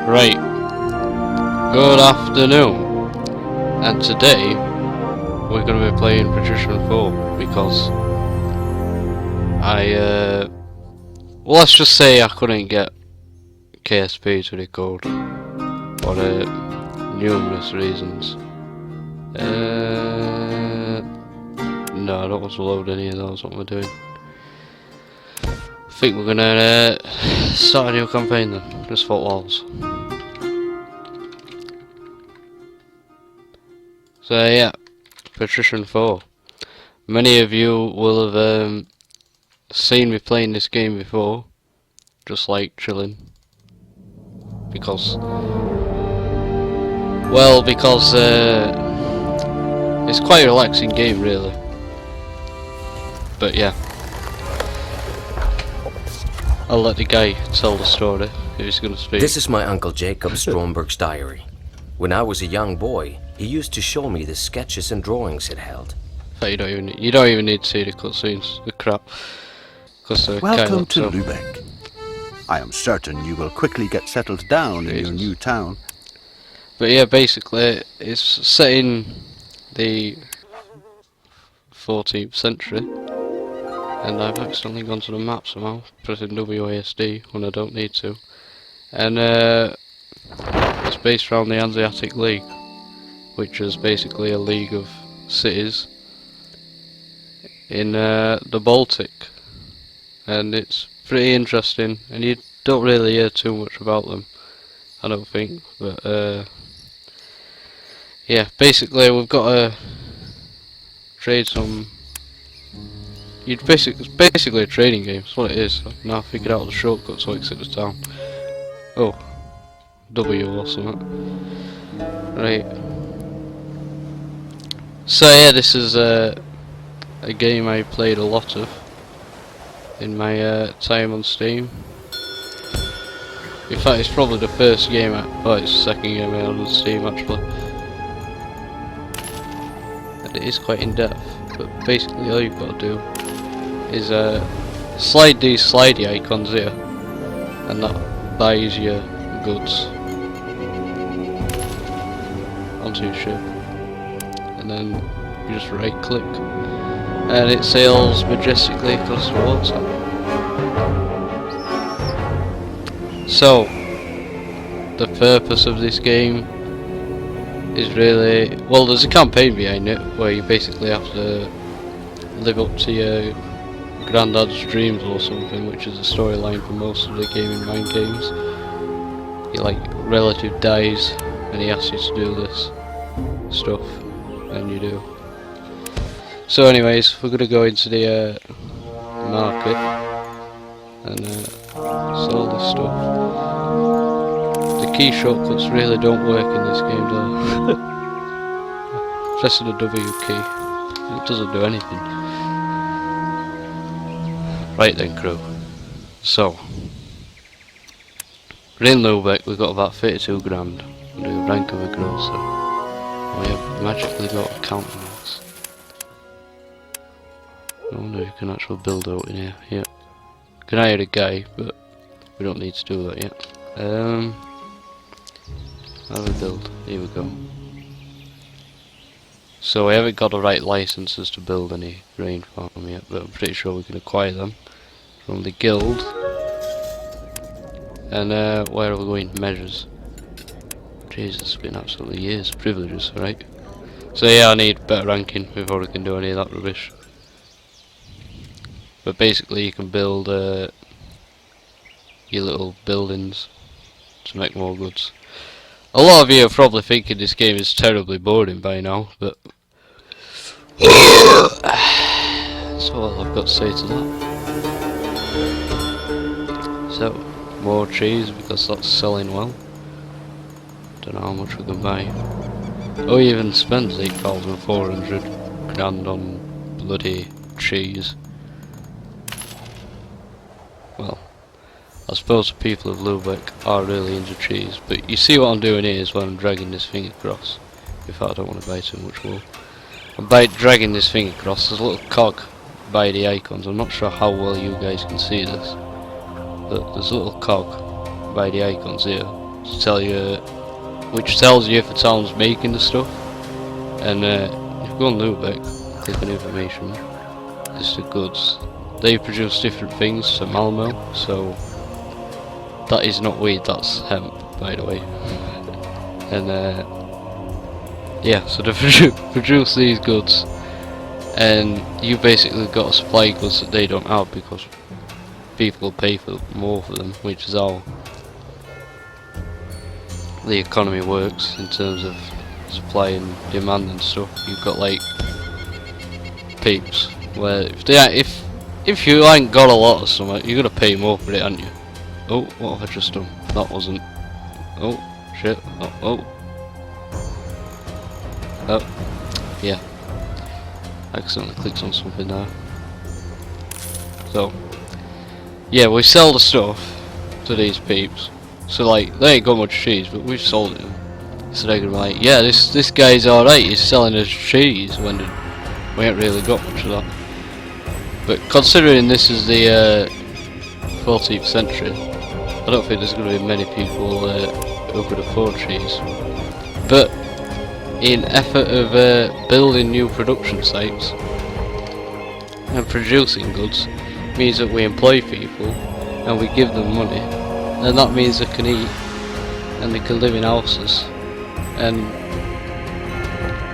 Right, good afternoon, and today we're going to be playing Patrician IV because well, let's just say I couldn't get KSP to record for numerous reasons. No, I don't want to load any of those. What we're doing, I think we're gonna start a new campaign then, just for walls. So yeah, Patrician IV. Many of you will have seen me playing this game before, just like chilling, because it's quite a relaxing game really. But yeah, I'll let the guy tell the story if he's going to speak. This is my Uncle Jacob Stromberg's diary. When I was a young boy, he used to show me the sketches and drawings it held. But you don't even need to see the cutscenes, the crap. Welcome to Lübeck. I am certain you will quickly get settled down in your new town. But yeah, basically, it's set in the 14th century, and I've accidentally gone to the map somehow, pressing WASD when I don't need to. And it's based around the Hanseatic League, which is basically a league of cities in the Baltic, and it's pretty interesting, and you don't really hear too much about them, I don't think, but yeah, basically we've got to trade some. It's basically a trading game, that's what it is. I've now figured out the shortcut so I can exit the town. Oh, W or something. Right. So yeah, this is a game I played a lot of in my time on Steam. In fact, it's probably the first game it's the second game I had on Steam actually. And it is quite in depth, but basically all you've got to do is slide these slidey icons here, and that buys your goods onto your ship, and then you just right click and it sails majestically across the water. So the purpose of this game is really, well, there's a campaign behind it where you basically have to live up to your granddad's dreams or something, which is a storyline for most of the Gaming Mind games. Your relative dies and he asks you to do this stuff, and you do. So anyways, we're gonna go into the market and sell this stuff. The key shortcuts really don't work in this game though. Pressing the W key, it doesn't do anything. Right then, crew. So we're in Lübeck, we've got about 32 grand. We do rank of a grocer. We have magically got a countenance. I wonder if you can actually build out in here. Yeah. Can hire a guy, but we don't need to do that yet. How do we build? Here we go. So we haven't got the right licenses to build any grain farm yet, but I'm pretty sure we can acquire them from the guild. And where are we going? Measures. Jesus, it's been absolutely years. Privileges, right? So yeah, I need better ranking before we can do any of that rubbish. But basically you can build your little buildings to make more goods. A lot of you are probably thinking this game is terribly boring by now, but that's all I've got to say to that. So, more cheese because that's selling well. Don't know how much we can buy. Oh, he even spends 8,400 grand on bloody cheese. Well, I suppose the people of Lübeck are really into cheese, but you see what I'm doing here is when I'm dragging this thing across. In fact, I don't want to buy too much wool. And by dragging this thing across, there's a little cog by the icons. I'm not sure how well you guys can see this, but there's a little cog by the icons here, to tell you, which tells you if a town's making the stuff. And if you go on Lubeck, click on information, list of goods. They produce different things to Malmo, so that is not weed, that's hemp, by the way. And yeah, so they produce these goods, and you basically got to supply goods that they don't have because people pay for more for them, which is how the economy works in terms of supply and demand and stuff. You've got like peeps where if you ain't got a lot of something, you're gonna pay more for it, aren't you? Oh, what have I just done? That wasn't. Oh shit. Oh. Yeah. I accidentally clicked on something there. So yeah, we sell the stuff to these peeps. So like, they ain't got much cheese, but we've sold it. So they're gonna be like, yeah, this guy's alright, he's selling us cheese, when we ain't really got much of that. But considering this is the 14th century, I don't think there's gonna be many people who could afford cheese. But in effort of building new production sites and producing goods, means that we employ people and we give them money, and that means they can eat and they can live in houses, and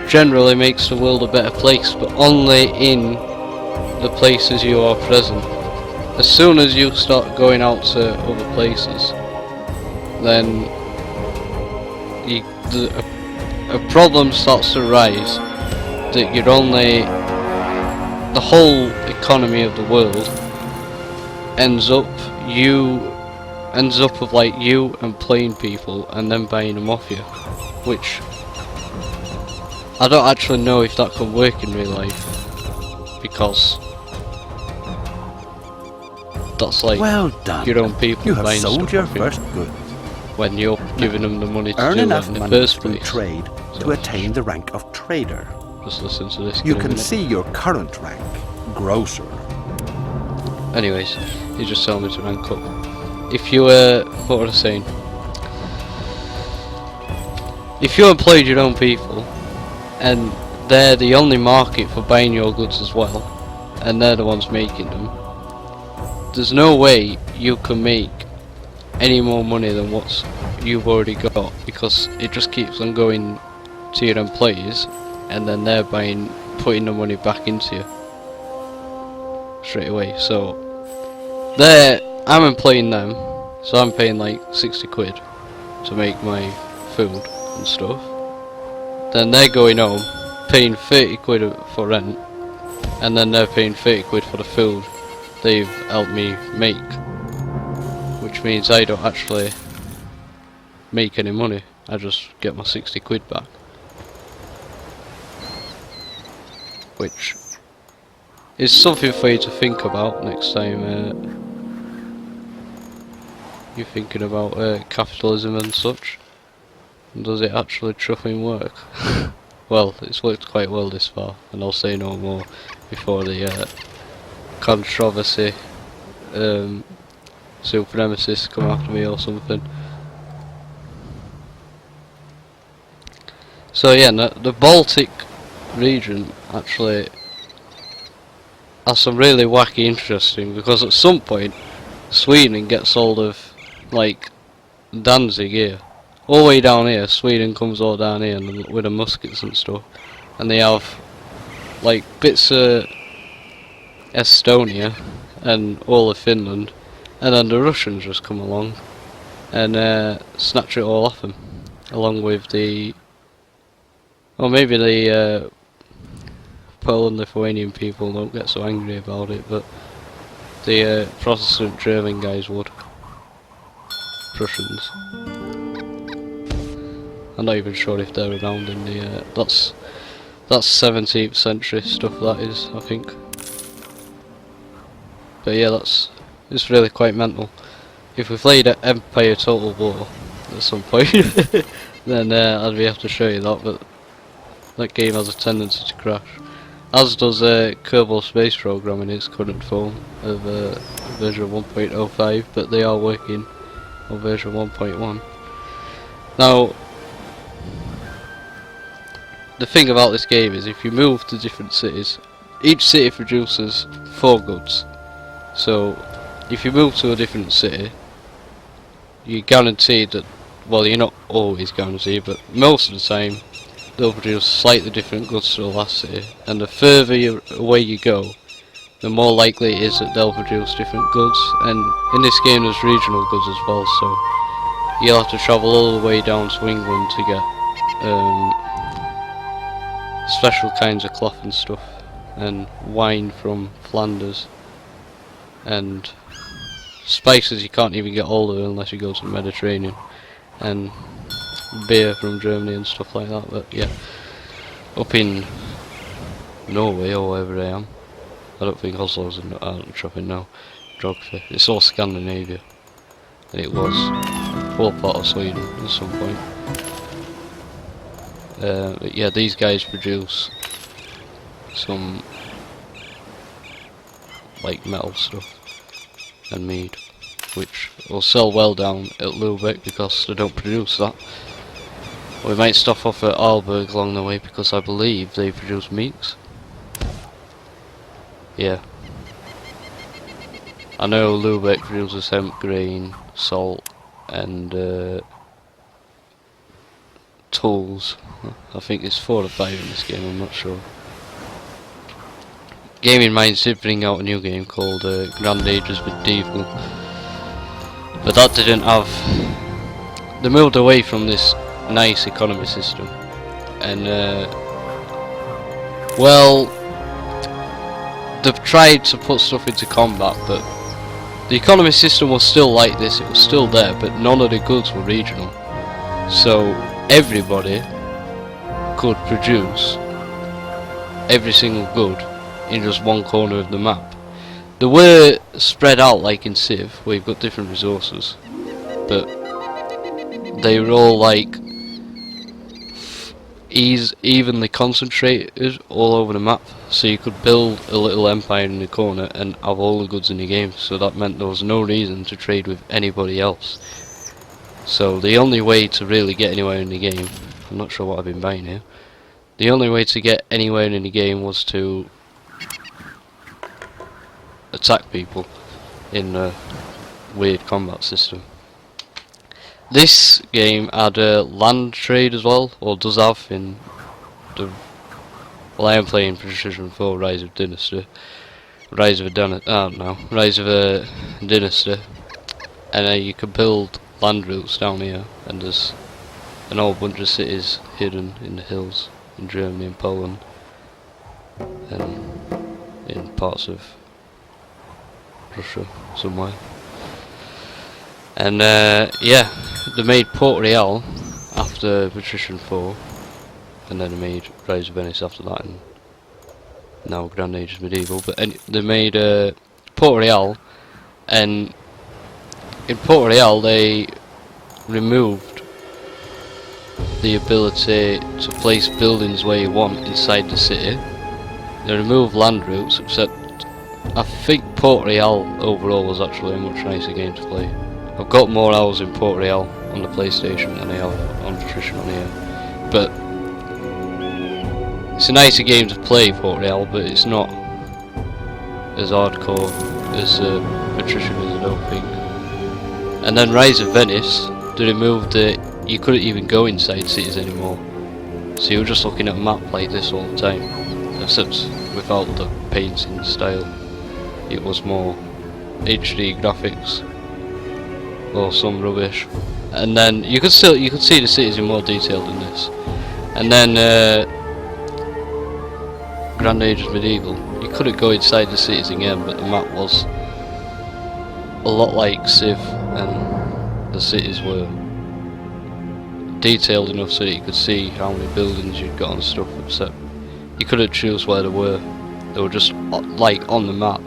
generally makes the world a better place, but only in the places you are present. As soon as you start going out to other places, then a problem starts to rise that you're only, the whole economy of the world ends up with like you employing people and then buying them off you, which I don't actually know if that can work in real life, because that's like, well done. Your own people you have buying sold stuff your off you first goods. when you're giving them the money to Earn do it enough in the money first through place. trade to attain the rank of trader. Just listen to this. You can see your current rank, grocer. Anyways, he's just telling me to rank up. If you what was I saying? If you employed your own people, and they're the only market for buying your goods as well, and they're the ones making them, there's no way you can make any more money than what you've already got, because it just keeps on going to your employees, and then they're putting the money back into you straight away. So I'm employing them, so I'm paying like 60 quid to make my food and stuff. Then they're going home paying 30 quid for rent, and then they're paying 30 quid for the food they've helped me make, which means I don't actually make any money, I just get my 60 quid back, which is something for you to think about next time you're thinking about capitalism and such. Does it actually truffing work? Well, it's worked quite well this far, and I'll say no more before the controversy supremacists come after me or something. So yeah, the Baltic region actually has some really wacky interesting, because at some point Sweden gets hold of like Danzig here. All the way down here, Sweden comes all down here and with the muskets and stuff, and they have like bits of Estonia and all of Finland, and then the Russians just come along and snatch it all off them, along with the, or maybe the Poland Lithuanian people don't get so angry about it, but the Protestant German guys would. Prussians. I'm not even sure if they're around in the that's 17th century stuff, that is, I think. But yeah, it's really quite mental. If we played at Empire Total War at some point, then I'd be able to show you that, but that game has a tendency to crash. As does Kerbal Space Program in its current form of version 1.05, but they are working on version 1.1. Now, the thing about this game is if you move to different cities, each city produces 4 goods. So, if you move to a different city, you're guaranteed that, well, you're not always guaranteed, but most of the time, they'll produce slightly different goods to the last city. And the further away you go, the more likely it is that they'll produce different goods. And in this game there's regional goods as well, so you'll have to travel all the way down to England to get special kinds of cloth and stuff, and wine from Flanders, and spices you can't even get all of unless you go to the Mediterranean, and beer from Germany and stuff like that. But yeah, up in Norway or wherever I am, I don't think Oslo's in, I don't fucking know geography, it's all Scandinavia, and it was full part of Sweden at some point. But yeah, these guys produce some like metal stuff and mead, which will sell well down at Lubeck because they don't produce that. We might stop off at Arlberg along the way because I believe they produce meats. Yeah. I know Lubeck produces hemp, grain, salt, and tools. I think it's 4 or 5 in this game, I'm not sure. Gaming Minds did bring out a new game called Grand Ages Medieval, but that didn't have... They moved away from this nice economy system, and well, they've tried to put stuff into combat, but the economy system was still like this, it was still there, but none of the goods were regional. So everybody could produce every single good in just one corner of the map. They were spread out like in Civ, where you've got different resources, but they were all like evenly concentrated all over the map, so you could build a little empire in the corner and have all the goods in the game, so that meant there was no reason to trade with anybody else. So the only way to really get anywhere in the game, I'm not sure what I've been buying here, the only way to get anywhere in the game was to attack people in a weird combat system. This game had a land trade as well, or does have in the... Well, I am playing Patrician IV Rise of Dynasty. Rise of a Dynasty. And you can build land routes down here, and there's an whole bunch of cities hidden in the hills in Germany and Poland, and in parts of Russia somewhere. And yeah, they made Port Real after Patrician IV, and then they made Rise of Venice after that, and now Grand Ages Medieval. But they made Port Real, and in Port Real they removed the ability to place buildings where you want inside the city. They removed land routes, except I think Port Real overall was actually a much nicer game to play. I've got more hours in Port Real on the PlayStation than I have on Patrician on here. But it's a nicer game to play, Port Real, but it's not as hardcore as Patrician is, I don't think. And then Rise of Venice, they removed the... You couldn't even go inside cities anymore. So you were just looking at a map like this all the time. Except without the painting style. It was more HD graphics. Or some rubbish. And then you could see the cities in more detail than this. And then Grand Ages Medieval, you couldn't go inside the cities again, but the map was a lot like Civ, and the cities were detailed enough so that you could see how many buildings you'd got and stuff, except you couldn't choose where they were. They were just like on the map,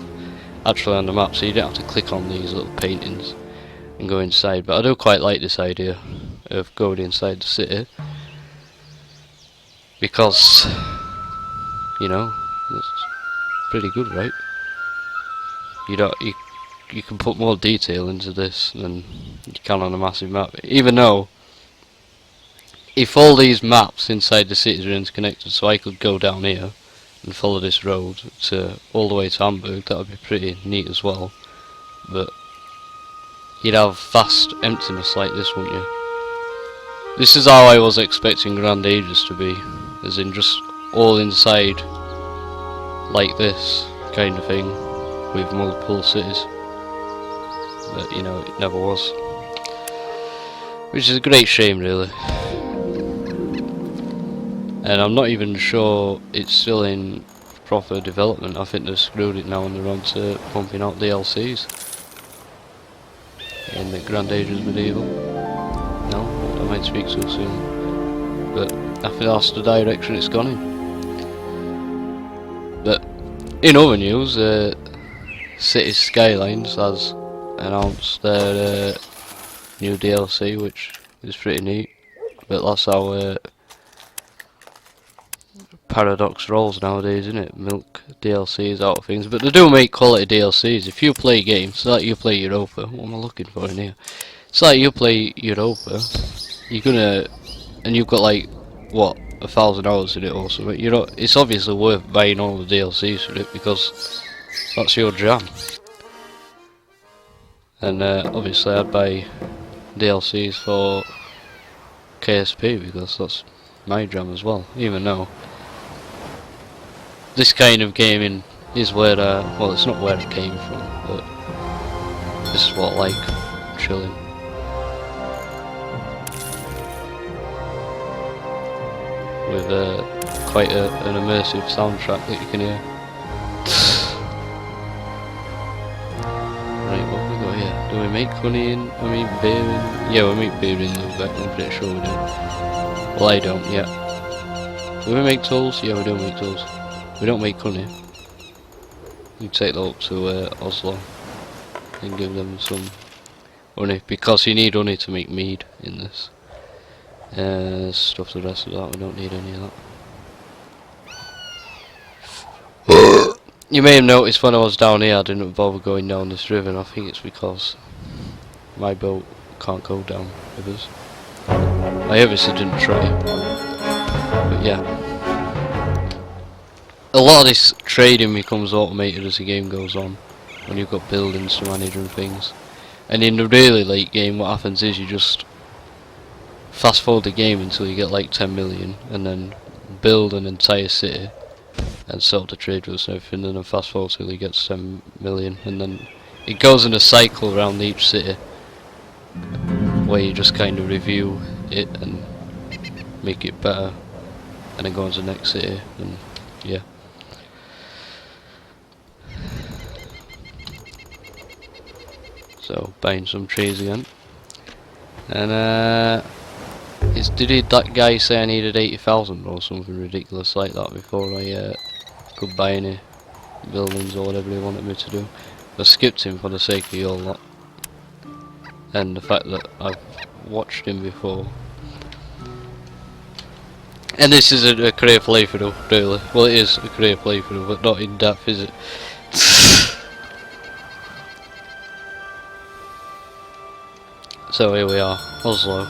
actually on the map, so you didn't have to click on these little paintings and go inside. But I do quite like this idea of going inside the city, because, you know, it's pretty good, right? You can put more detail into this than you can on a massive map, even though if all these maps inside the cities are interconnected, so I could go down here and follow this road to all the way to Hamburg, that would be pretty neat as well. But you'd have vast emptiness like this, wouldn't you? This is how I was expecting Grand Ages to be, as in just all inside like this kind of thing with multiple cities. But you know, it never was, which is a great shame really. And I'm not even sure it's still in proper development. I think they've screwed it now and they're on to pumping out DLCs in the Grand Ages Medieval. No, I might speak so soon, but I think that's the direction it's gone in. But in other news, Cities Skylines has announced their new DLC, which is pretty neat. But that's how Paradox rolls nowadays, isn't it? Milk DLCs out of things, but they do make quality DLCs. If you play games, so like you play Europa, what am I looking for in here? It's like you play Europa, you're gonna, and you've got like, what, 1,000 hours in it or something, you know, it's obviously worth buying all the DLCs for it, because that's your jam. And obviously I'd buy DLCs for KSP, because that's my jam as well, even though this kind of gaming is where, well, it's not where it came from, but this is what I like, chilling. With quite an immersive soundtrack that you can hear. Right, what have we got here? Do we make honey in, beer in? Yeah, we make beer in Lubeck, I'm pretty sure we do. Well, I don't, yeah. Do we make tools? Yeah, we do make tools. We don't make honey. You take that up to Oslo and give them some honey, because you need honey to make mead in this. Stuff the rest of that, we don't need any of that. You may have noticed when I was down here I didn't bother going down this river, and I think it's because my boat can't go down rivers. I obviously didn't try, but yeah. A lot of this trading becomes automated as the game goes on, when you've got buildings to manage and things. And in the really late game, what happens is you just fast forward the game until you get like 10 million, and then build an entire city and sell to traders and everything, and then fast forward till you get 10 million, and then it goes in a cycle around each city where you just kind of review it and make it better, and then go on to the next city, and yeah. So buying some trees again, and did that guy say I needed 80,000 or something ridiculous like that before I could buy any buildings or whatever he wanted me to do? I skipped him for the sake of your lot, and the fact that I've watched him before. And this is a career playthrough, really. Well, it is a career playthrough, but not in depth, is it? So here we are, Oslo.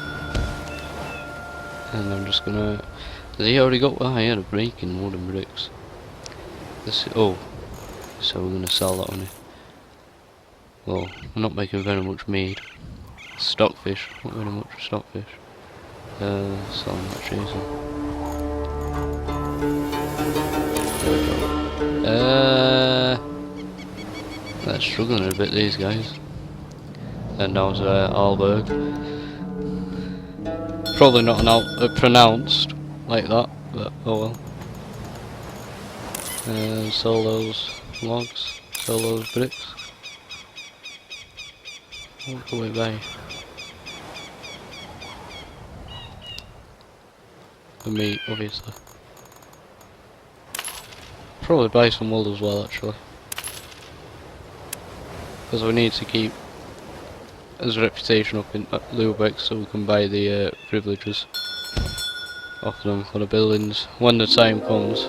And I'm just gonna... Has he already got... Oh, he had a break in wooden bricks. Oh, so we're gonna sell that one. Well, we're not making very much mead. Stockfish, not very much stockfish. Selling that cheese. There we go. They're struggling a bit, these guys. And now it's Alberg. Probably not pronounced like that, but oh well. Sell those logs, sell those bricks. What can we buy? The meat, obviously. Probably buy some wool as well, actually, because we need to keep his reputation up in Lubeck, so we can buy the privileges off them for the buildings when the time comes.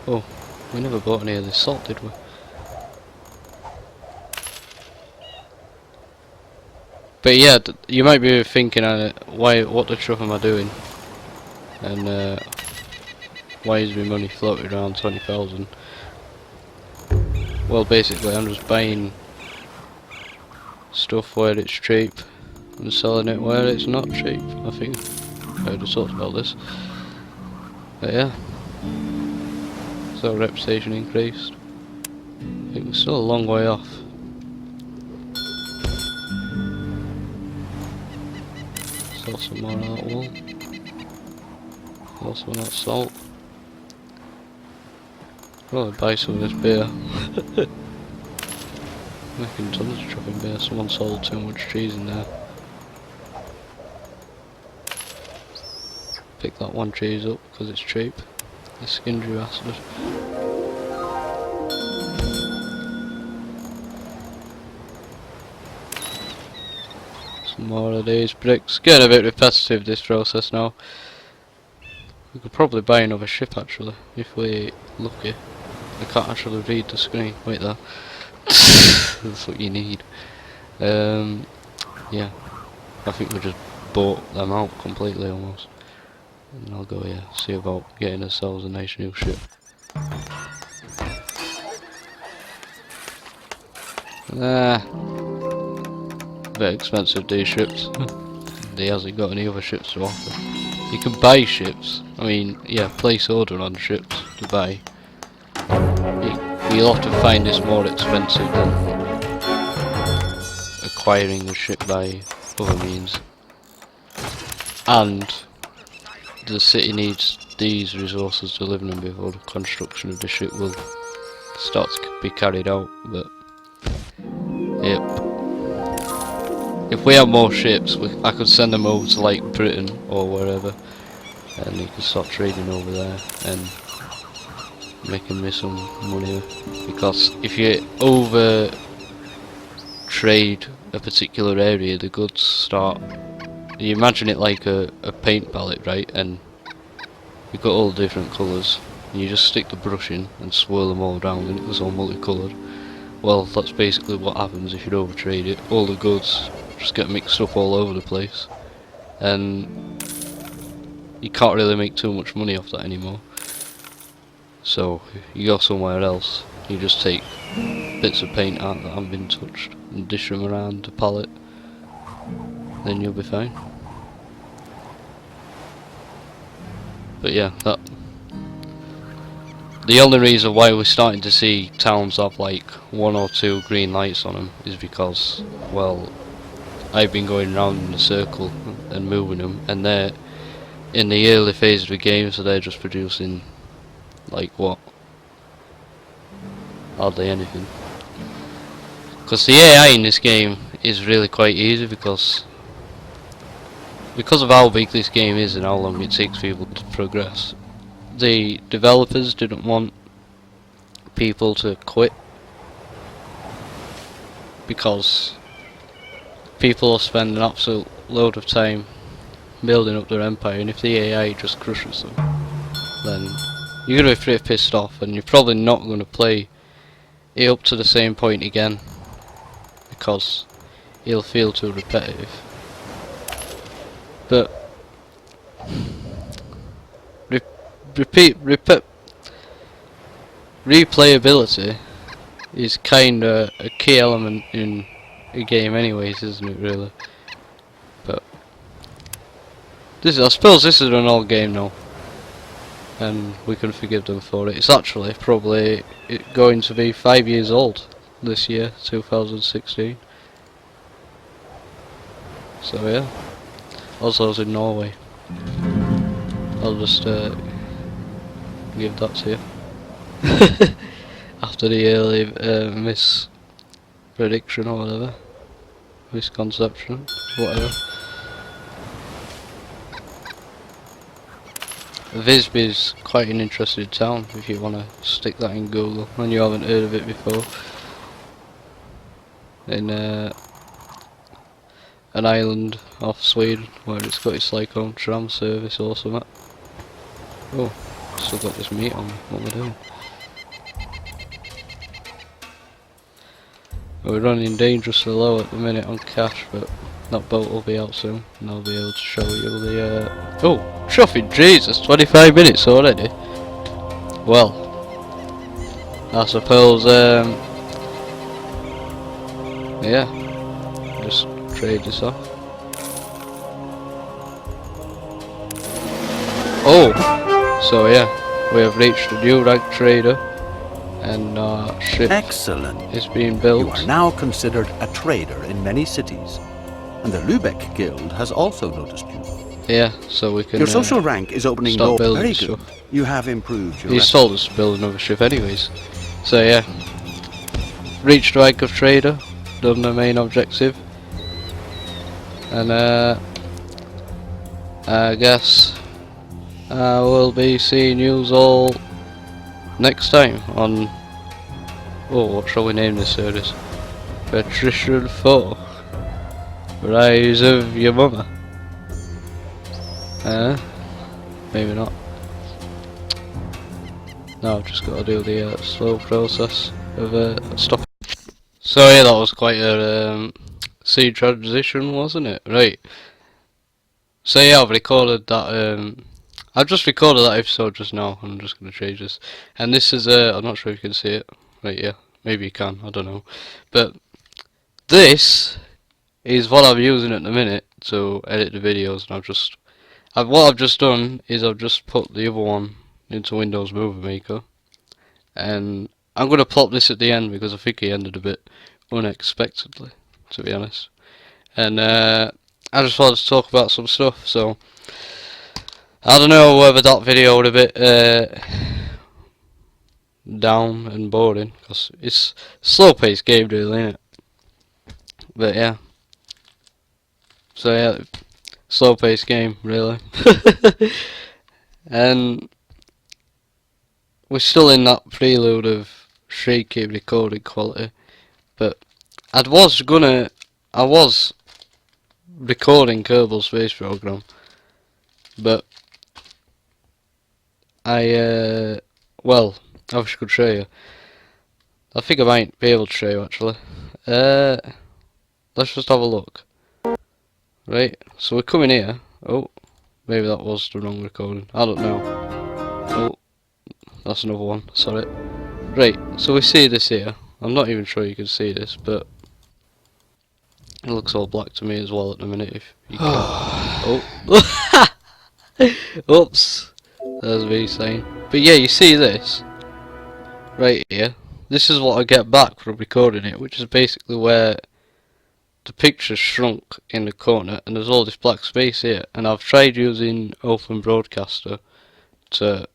Oh, we never bought any of this salt, did we? But yeah, you might be thinking, what the truth am I doing? And why is my money floating around 20,000? Well, basically, I'm just buying stuff where it's cheap and selling it where it's not cheap. I think I already talked about this. But yeah, so reputation increased. I think we're still a long way off. Sell some more of that wool. Also not salt. Probably buy some of this beer. Making tons of chopping beer. Someone sold too much cheese in there. Pick that one cheese up because it's cheap. The skingy bastard. Some more of these bricks. Getting a bit repetitive, this process now. We could probably buy another ship actually, if we're lucky. I can't actually read the screen. Wait there. That's what you need. Yeah. I think we just bought them out completely almost. And I'll go here, see about getting ourselves a nice new ship. Bit expensive, these ships. He hasn't got any other ships to offer. You can buy ships. I mean, yeah, place order on ships to buy. You'll have to find this more expensive than acquiring a ship by other means. And the city needs these resources to live in them before the construction of the ship will start to be carried out. But yep, if we have more ships, I could send them over to like Britain or wherever, and you can start trading over there and making me some money. Because if you over trade a particular area, the goods start. You imagine it like a paint palette, right? And you've got all the different colours, and you just stick the brush in and swirl them all around, and it was all multicoloured. Well, that's basically what happens if you overtrade it. All the goods just get mixed up all over the place, and you can't really make too much money off that anymore. So you go somewhere else, you just take bits of paint out that haven't been touched and dish them around the palette, then you'll be fine. But yeah, the only reason why we're starting to see towns have like 1 or 2 green lights on them is because, well, I've been going around in a circle and moving them, and they're in the early phase of the game, so they're just producing like what? Hardly anything. Because the AI in this game is really quite easy because of how big this game is and how long it takes people to progress. The developers didn't want people to quit because people will spend an absolute load of time building up their empire, and if the AI just crushes them, then you're going to be pretty pissed off, and you're probably not going to play it up to the same point again because it'll feel too repetitive. But replayability is kinda a key element in a game anyways, isn't it really? But I suppose this is an old game now, and we can forgive them for it. It's actually probably going to be 5 years old this year, 2016. So yeah, Oslo's in Norway. I'll just give that to you after the early misprediction or whatever, misconception, whatever. Visby's quite an interesting town if you want to stick that in Google and you haven't heard of it before. In an island off Sweden where it's got its like own tram service or something. Oh, still got this meat on me, what am I doing? We're running dangerously low at the minute on cash, but that boat will be out soon, and I'll be able to show you the. Oh, chuffing Jesus! 25 minutes already. Well, I suppose. Yeah, just trade this off. Oh, so yeah, we have reached a new rank trader, and our ship is being built. You are now considered a trader in many cities, and the Lübeck Guild has also noticed you. Yeah, so we can. Your social rank is opening start door. building Very good. stuff. You have improved your. He's told us to build another ship, anyways. So yeah, reached rank of trader, done the main objective, and I guess I will be seeing yous all next time on. Oh, what shall we name this series? Patrician IV, Rise of Your Mama. Maybe not. No, I've just got to do the slow process of stopping. So yeah, that was quite a scene transition, wasn't it? Right. So yeah, I've recorded that. I've just recorded that episode just now. I'm just going to change this. And this is I'm not sure if you can see it. Right, yeah, maybe you can. I don't know. But this is what I'm using at the minute to edit the videos, and what I've just done is I've just put the other one into Windows Movie Maker, and I'm going to plop this at the end because I think he ended a bit unexpectedly, to be honest. And I just wanted to talk about some stuff, so I don't know whether that video would a bit down and boring, because it's a slow-paced game really, isn't it? But yeah, so yeah, slow-paced game really. And we're still in that prelude of shaky recording quality, but I was recording Kerbal Space Program, but well, I wish I could show you. I think I might be able to show you actually. Let's just have a look. Right, so we're coming here. Oh, maybe that was the wrong recording. I don't know. Oh, that's another one. Sorry. Right, so we see this here. I'm not even sure you can see this, but it looks all black to me as well at the minute. If you can. Oh, oops. There's me saying. But yeah, you see this right here. This is what I get back from recording it, which is basically where the picture's shrunk in the corner, and there's all this black space here. And I've tried using Open Broadcaster to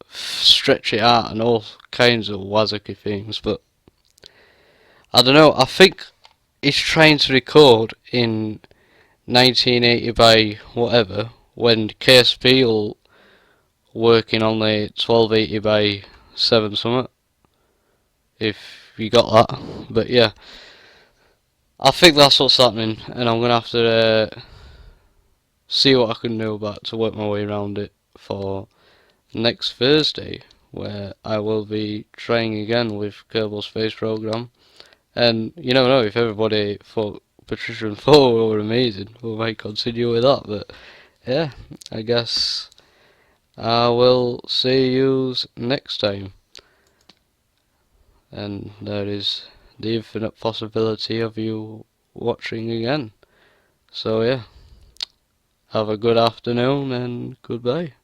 stretch it out and all kinds of wazzicky things, but I don't know. I think it's trying to record in 1980 by whatever, when KSP will working on the 1280 by 7 something, if you got that. But yeah, I think that's what's happening, and I'm gonna have to see what I can do about to work my way around it for next Thursday, where I will be trying again with Kerbal Space Program. And you never know, if everybody thought Patrician IV were amazing, we might continue with that. But yeah, I guess I will see yous next time. And there is the infinite possibility of you watching again. So yeah, have a good afternoon and goodbye.